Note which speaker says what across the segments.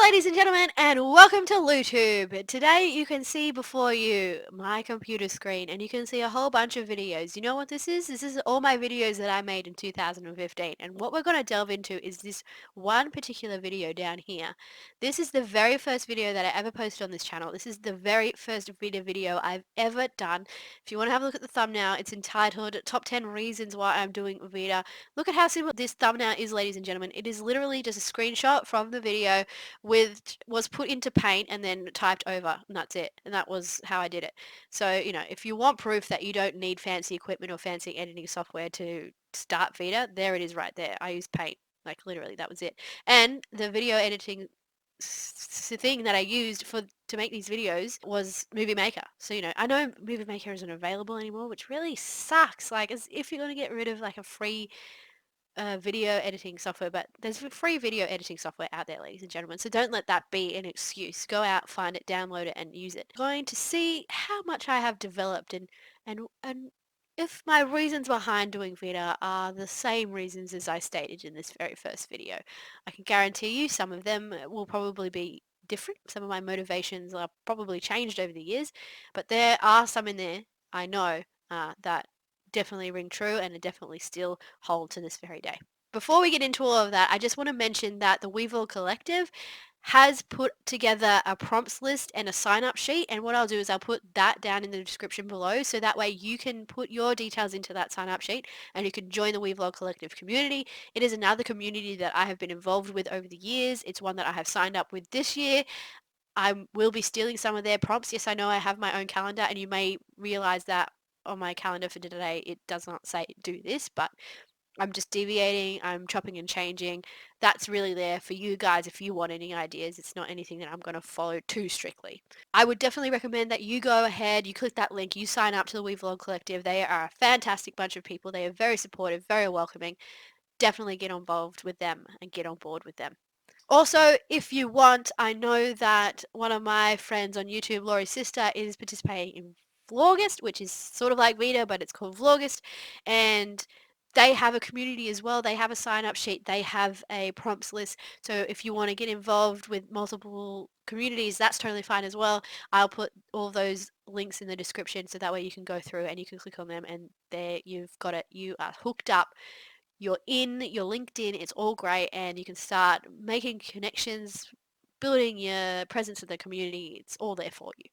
Speaker 1: ladies and gentlemen, and welcome to LouTube. Today you can see before you my computer screen, and you can see a whole bunch of videos. You know what this is? This is all my videos that I made in 2015, and what we're going to delve into is this one particular video down here. This is the very first video that I ever posted on this channel. This is the very first VEDA video I've ever done. If you want to have a look at the thumbnail, it's entitled Top 10 Reasons Why I'm Doing VEDA. Look at how simple this thumbnail is, ladies and gentlemen. It is literally just a screenshot from the video was put into paint and then typed over, and that's it. And that was how I did it. So, if you want proof that you don't need fancy equipment or fancy editing software to start VEDA, there it is right there. I used paint. Like literally, that was it. And the video editing thing that I used to make these videos was Movie Maker. So, I know Movie Maker isn't available anymore, which really sucks. Like, as if you're going to get rid of like a free video editing software, but there's free video editing software out there, ladies and gentlemen, so don't let that be an excuse. Go out, find it, download it, and use it. Going to see how much I have developed and if my reasons behind doing VEDA are the same reasons as I stated in this very first video. I can guarantee you some of them will probably be different. Some of my motivations are probably changed over the years, but there are some in there, I know, that definitely ring true and definitely still hold to this very day. Before we get into all of that, I just want to mention that the WeVlogCollective has put together a prompts list and a sign-up sheet, and what I'll do is I'll put that down in the description below, so that way you can put your details into that sign-up sheet and you can join the WeVlogCollective community. It is another community that I have been involved with over the years. It's one that I have signed up with this year. I will be stealing some of their prompts. Yes, I know I have my own calendar, and you may realize that on my calendar for today it does not say do this, but I'm just deviating, I'm chopping and changing. That's really there for you guys if you want any ideas. It's not anything that I'm going to follow too strictly. I would definitely recommend that you go ahead, you click that link, you sign up to the WeVlog Collective. They are a fantastic bunch of people. They are very supportive, very welcoming. Definitely get involved with them and get on board with them. Also, if you want, I know that one of my friends on YouTube, Lori Cysta, is participating in Vlogust, which is sort of like VEDA, but it's called Vlogust, and they have a community as well. They have a sign-up sheet. They have a prompts list. So if you want to get involved with multiple communities, that's totally fine as well. I'll put all those links in the description, so that way you can go through and you can click on them, and there you've got it. You are hooked up. You're linked in, it's all great, and you can start making connections, building your presence in the community. It's all there for you.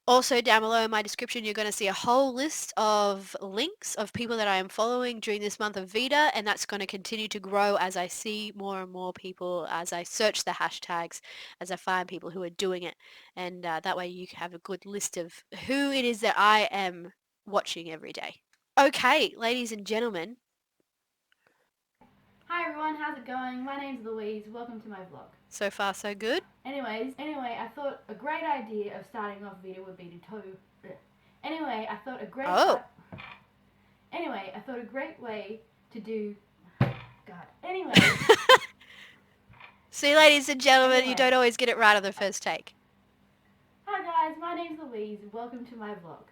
Speaker 1: Also, down below in my description, you're going to see a whole list of links of people that I am following during this month of VEDA, and that's going to continue to grow as I see more and more people, as I search the hashtags, as I find people who are doing it, and that way you have a good list of who it is that I am watching every day. Okay, ladies and gentlemen,
Speaker 2: Hi everyone, how's it going? My name's Louise. Welcome to my vlog.
Speaker 1: so far so good.
Speaker 2: Anyway, I thought a great idea of starting off VEDA would be to I thought a great
Speaker 1: Oh.
Speaker 2: I thought a great way to do God. Anyway.
Speaker 1: See, ladies and gentlemen, you don't always get it right on the first take.
Speaker 2: Hi guys, my name's Louise. Welcome to my vlog.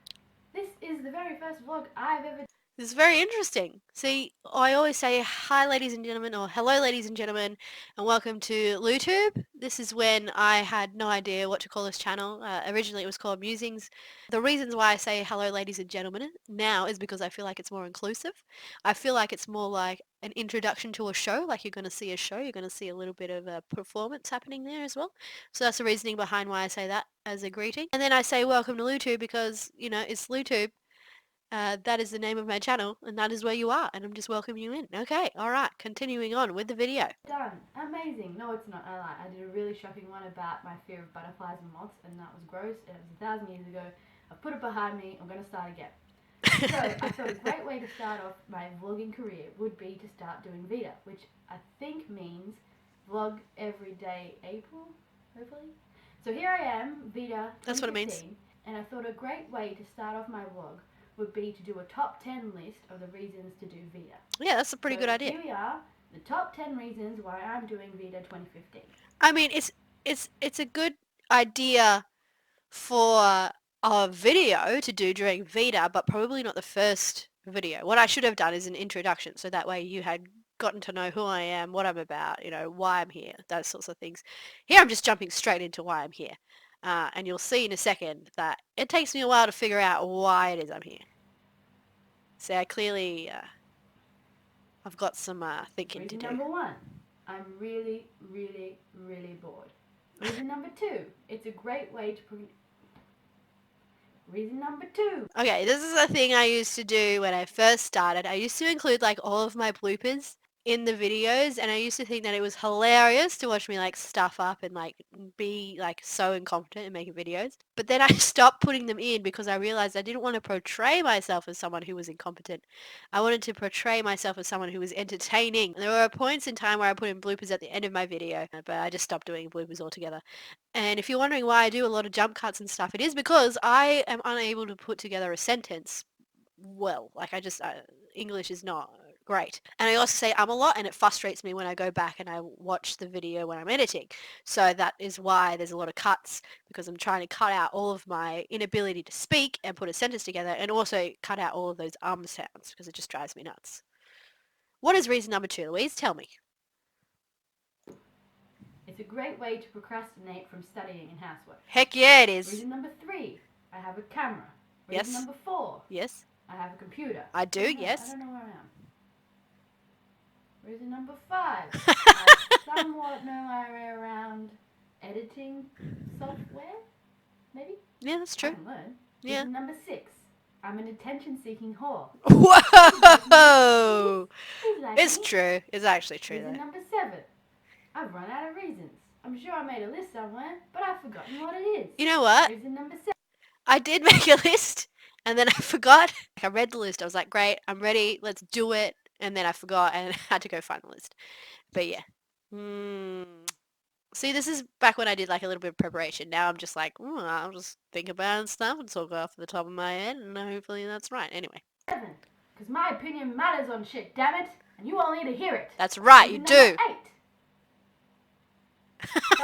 Speaker 2: This is the very first vlog I've ever.
Speaker 1: This is very interesting. See, I always say hi ladies and gentlemen, or hello ladies and gentlemen, and welcome to LouTube. This is when I had no idea what to call this channel. Originally it was called Musings. The reasons why I say hello ladies and gentlemen now is because I feel like it's more inclusive. I feel like it's more like an introduction to a show, like you're going to see a show, you're going to see a little bit of a performance happening there as well. So that's the reasoning behind why I say that as a greeting. And then I say welcome to LouTube because, it's LouTube. That is the name of my channel, and that is where you are, and I'm just welcoming you in. Okay, alright, continuing on with the video.
Speaker 2: Done. Amazing. No, it's not. I lied. I did a really shocking one about my fear of butterflies and moths, and that was gross. It was 1,000 years ago. I've put it behind me. I'm going to start again. So, I thought a great way to start off my vlogging career would be to start doing VEDA, which I think means vlog every day April, hopefully. So here I am, VEDA 2015,
Speaker 1: that's what it means.
Speaker 2: And I thought a great way to start off my vlog would be to do a top 10 list of the reasons to do VEDA.
Speaker 1: Yeah, that's a pretty good idea.
Speaker 2: Here we are, the top 10 reasons why I'm doing VEDA 2015.
Speaker 1: I mean, it's a good idea for a video to do during VEDA, but probably not the first video. What I should have done is an introduction, so that way you had gotten to know who I am, what I'm about, why I'm here, those sorts of things. Here I'm just jumping straight into why I'm here. And you'll see in a second that it takes me a while to figure out why it is I'm here. See, I clearly, I've got some thinking to
Speaker 2: Reason
Speaker 1: do.
Speaker 2: number 1, I'm really, really, really bored. Reason number 2, it's a great way to... Reason number 2.
Speaker 1: Okay, this is a thing I used to do when I first started. I used to include like all of my bloopers in the videos, and I used to think that it was hilarious to watch me like stuff up and like be like so incompetent in making videos. But then I stopped putting them in because I realized I didn't want to portray myself as someone who was incompetent. I wanted to portray myself as someone who was entertaining. There were points in time where I put in bloopers at the end of my video, but I just stopped doing bloopers altogether. And if you're wondering why I do a lot of jump cuts and stuff, it is because I am unable to put together a sentence well. Like English is not great. And I also say a lot, and it frustrates me when I go back and I watch the video when I'm editing. So that is why there's a lot of cuts, because I'm trying to cut out all of my inability to speak and put a sentence together, and also cut out all of those sounds because it just drives me nuts. What is reason number 2, Louise? Tell me.
Speaker 2: It's a great way to procrastinate from studying and housework.
Speaker 1: Heck yeah, it is.
Speaker 2: Reason number 3, I have a camera. Reason
Speaker 1: Yes.
Speaker 2: number 4,
Speaker 1: Yes.
Speaker 2: I have a computer.
Speaker 1: I do, yes.
Speaker 2: I don't know where I am. Reason number 5, I somewhat know my way around editing software, maybe?
Speaker 1: Yeah, that's
Speaker 2: I
Speaker 1: true.
Speaker 2: can learn.
Speaker 1: Yeah.
Speaker 2: Reason number 6, I'm an attention-seeking whore.
Speaker 1: Whoa!
Speaker 2: Like
Speaker 1: It's
Speaker 2: me.
Speaker 1: true. It's actually true,
Speaker 2: Reason
Speaker 1: though.
Speaker 2: number 7, I've run out of reasons. I'm sure I made a list somewhere, but I've forgotten what it is.
Speaker 1: You know what?
Speaker 2: Reason number 7.
Speaker 1: I did make a list, and then I forgot. I read the list. I was like, great, I'm ready. Let's do it. And then I forgot and had to go find the list. But yeah. See, this is back when I did like a little bit of preparation. Now I'm just like, I'll just think about stuff and talk off the top of my head, and hopefully that's right. Anyway.
Speaker 2: 7, because my opinion matters on shit, damn it, and you all need to hear it.
Speaker 1: That's right,
Speaker 2: Reason
Speaker 1: you do.
Speaker 2: 8.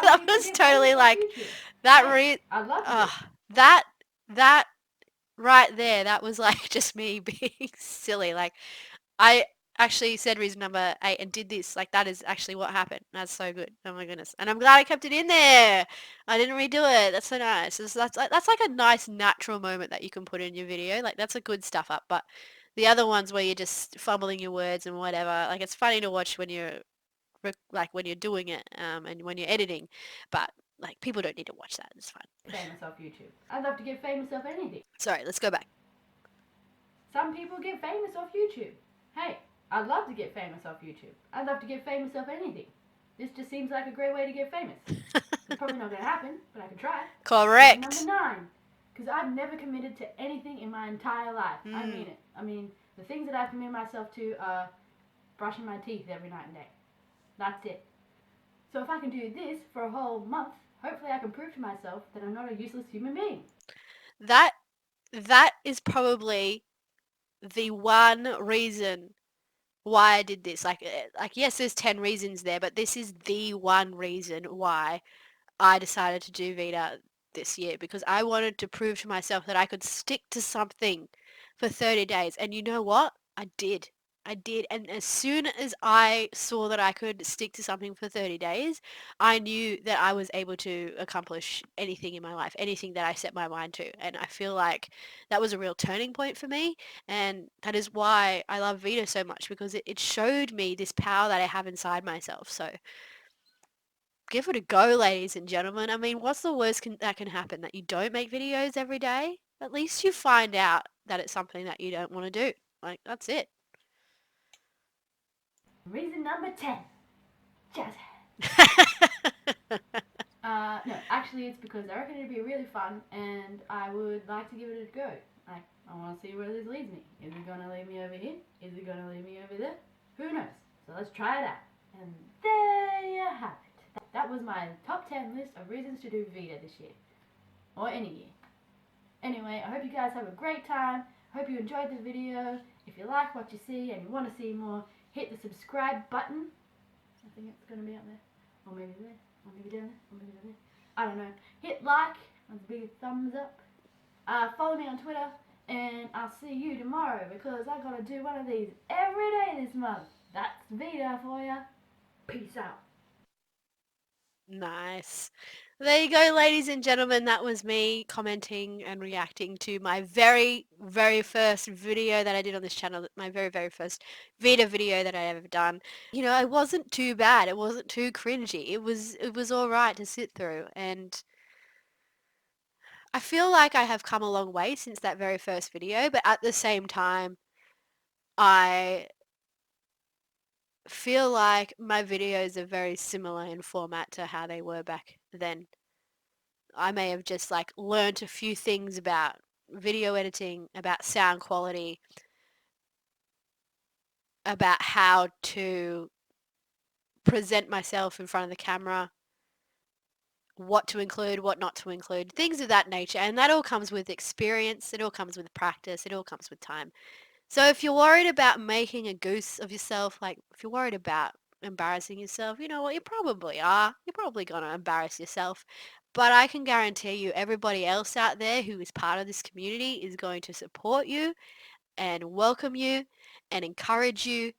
Speaker 1: That was totally like that.
Speaker 2: I love
Speaker 1: that right there. That was like just me being silly. Like I actually said reason number 8 and did this. Like that is actually what happened. That's so good. Oh my goodness. And I'm glad I kept it in there. I didn't redo it. That's so nice. That's like a nice natural moment that you can put in your video. Like that's a good stuff up. But the other ones where you're just fumbling your words and whatever, like it's funny to watch when you're when you're doing it and when you're editing, but like people don't need to watch that. It's fine.
Speaker 2: Famous off YouTube. I'd love to get famous off anything.
Speaker 1: Sorry, let's go back.
Speaker 2: Some people get famous off YouTube. Hey, I'd love to get famous off YouTube. I'd love to get famous off anything. This just seems like a great way to get famous. It's probably not going to happen, but I can try.
Speaker 1: Correct.
Speaker 2: Number 9, because I've never committed to anything in my entire life. I mean it. I mean, the things that I've committed myself to are brushing my teeth every night and day. That's it. So if I can do this for a whole month, hopefully I can prove to myself that I'm not a useless human being.
Speaker 1: That is probably the one reason why I did this. Like yes, there's 10 reasons there, but this is the one reason why I decided to do VEDA this year, because I wanted to prove to myself that I could stick to something for 30 days. And you know what? I did. And as soon as I saw that I could stick to something for 30 days, I knew that I was able to accomplish anything in my life, anything that I set my mind to. And I feel like that was a real turning point for me. And that is why I love VEDA so much, because it showed me this power that I have inside myself. So give it a go, ladies and gentlemen. I mean, what's the worst that can happen? That you don't make videos every day? At least you find out that it's something that you don't want to do. Like, that's it.
Speaker 2: Reason number 10. Jazz. No, actually it's because I reckon it'd be really fun and I would like to give it a go. Like, I want to see where this leads me. Is it going to lead me over here? Is it going to lead me over there? Who knows? So let's try it out. And there you have it. That was my top 10 list of reasons to do VEDA this year. Or any year. Anyway, I hope you guys have a great time. Hope you enjoyed the video. If you like what you see and you want to see more, hit the subscribe button. I think it's going to be up there. Or maybe there. Or maybe down there. Or maybe down there. I don't know. Hit like. That's a big thumbs up. Follow me on Twitter. And I'll see you tomorrow because I got to do one of these every day this month. That's VEDA for you. Peace out.
Speaker 1: Nice. There you go, ladies and gentlemen. That was me commenting and reacting to my very, very first video that I did on this channel. My very, very first VEDA video that I ever done. You know, it wasn't too bad. It wasn't too cringy. It was all right to sit through. And I feel like I have come a long way since that very first video. But at the same time, I feel like my videos are very similar in format to how they were back then. I may have just like learnt a few things about video editing, about sound quality, about how to present myself in front of the camera, what to include, what not to include, things of that nature. And that all comes with experience, it all comes with practice, it all comes with time. So if you're worried about making a goose of yourself, like if you're worried about embarrassing yourself, you know what, you probably are. You're probably going to embarrass yourself. But I can guarantee you everybody else out there who is part of this community is going to support you and welcome you and encourage you,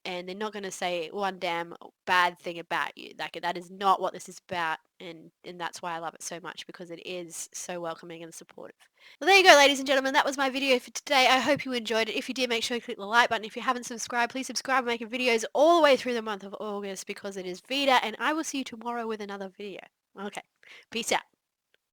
Speaker 1: and they're not going to say one damn bad thing about you. Like, that is not what this is about, and that's why I love it so much, because it is so welcoming and supportive. Well, there you go, ladies and gentlemen. That was my video for today. I hope you enjoyed it. If you did, make sure you click the like button. If you haven't subscribed, please subscribe. I'm making videos all the way through the month of August because it is VEDA, and I will see you tomorrow with another video. Okay, peace out.